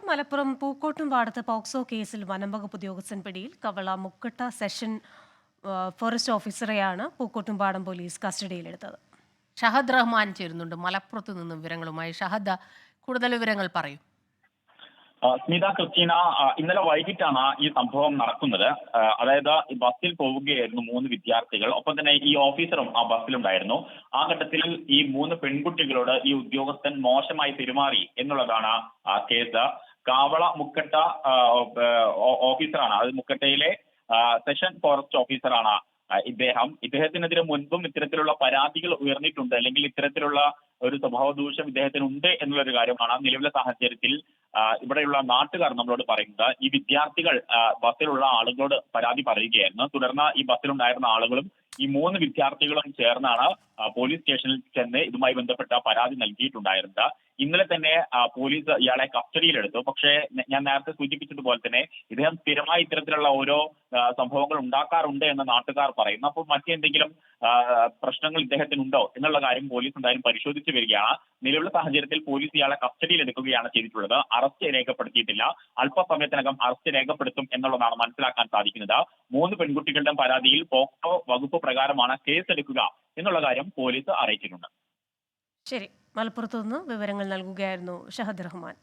Malappuram പൂക്കോട്ടുംപാടത്ത് POCSO കേസിൽ വനംവകുപ്പ് ഉദ്യോഗസ്ഥൻ പിടിയിൽ. കവള മുക്കട്ട സെഷൻ ഫോറസ്റ്റ് ഓഫീസറെയാണ് പൂക്കോട്ടുംപാടം പോലീസ് കസ്റ്റഡിയിലെടുത്തത്. ഷഹദ് റഹ്മാൻ ചേരുന്നുണ്ട് മലപ്പുറത്ത് നിന്നും വിവരങ്ങളുമായി. ഷഹദ, കൂടുതൽ വിവരങ്ങൾ പറയൂ. സ്മിത, ക്രിസ്റ്റീന, ഇന്നലെ വൈകിട്ടാണ് ഈ സംഭവം നടക്കുന്നത്. അതായത് ഈ ബസ്സിൽ പോവുകയായിരുന്നു മൂന്ന് വിദ്യാർത്ഥികൾ. ഒപ്പം തന്നെ ഈ ഓഫീസറും ആ ബസ്സിലുണ്ടായിരുന്നു. ആ ഘട്ടത്തിൽ ഈ മൂന്ന് പെൺകുട്ടികളോട് ഈ ഉദ്യോഗസ്ഥൻ മോശമായി പെരുമാറി എന്നുള്ളതാണ് കേസ്. കാവള മുക്കട്ട ഓഫീസറാണ്, അത് മുക്കട്ടയിലെ സെഷൻ ഫോറസ്റ്റ് ഓഫീസറാണ് ഇദ്ദേഹത്തിനെതിരെ മുൻപും ഇത്തരത്തിലുള്ള പരാതികൾ ഉയർന്നിട്ടുണ്ട്, അല്ലെങ്കിൽ ഇത്തരത്തിലുള്ള ഒരു സ്വഭാവ ദൂഷ്യം ഇദ്ദേഹത്തിനുണ്ട് എന്നുള്ളൊരു കാര്യമാണ് നിലവിലെ സാഹചര്യത്തിൽ ഇവിടെയുള്ള നാട്ടുകാർ നമ്മളോട് പറയുന്നത്. ഈ വിദ്യാർത്ഥികൾ ബസ്സിലുള്ള ആളുകളോട് പരാതി പറയുകയായിരുന്നു. തുടർന്ന് ഈ ബസ്സിലുണ്ടായിരുന്ന ആളുകളും ഈ മൂന്ന് വിദ്യാർത്ഥികളും ചേർന്നാണ് പോലീസ് സ്റ്റേഷനിൽ ചെന്ന് ഇതുമായി ബന്ധപ്പെട്ട പരാതി നൽകിയിട്ടുണ്ടായിരുന്നത്. ഇന്നലെ തന്നെ പോലീസ് ഇയാളെ കസ്റ്റഡിയിലെടുത്തു. പക്ഷേ ഞാൻ നേരത്തെ സൂചിപ്പിച്ചതുപോലെ തന്നെ ഇദ്ദേഹം സ്ഥിരമായി ഇത്തരത്തിലുള്ള ഓരോ സംഭവങ്ങൾ ഉണ്ടാക്കാറുണ്ട് എന്ന് നാട്ടുകാർ പറയുന്നു. അപ്പോൾ മറ്റെന്തെങ്കിലും പ്രശ്നങ്ങൾ ഇദ്ദേഹത്തിനുണ്ടോ എന്നുള്ള കാര്യം പോലീസ് എന്തായാലും പരിശോധിച്ചു വരികയാണ്. നിലവിലെ സാഹചര്യത്തിൽ പോലീസ് ഇയാളെ കസ്റ്റഡിയിൽ എടുക്കുകയാണ് ചെയ്തിട്ടുള്ളത്. അറസ്റ്റ് രേഖപ്പെടുത്തിയിട്ടില്ല. അല്പസമയത്തിനകം അറസ്റ്റ് രേഖപ്പെടുത്തും എന്നുള്ളതാണ് മനസ്സിലാക്കാൻ സാധിക്കുന്നത്. മൂന്ന് പെൺകുട്ടികളുടെ പരാതിയിൽ പോക്സോ വകുപ്പ് പ്രകാരമാണ് കേസെടുക്കുക എന്നുള്ള കാര്യം പോലീസ് അറിയിച്ചിട്ടുണ്ട്. ശരി, മലപ്പുറത്തു നിന്ന് വിവരങ്ങൾ നൽകുകയായിരുന്നു ഷഹദ് റഹ്മാൻ.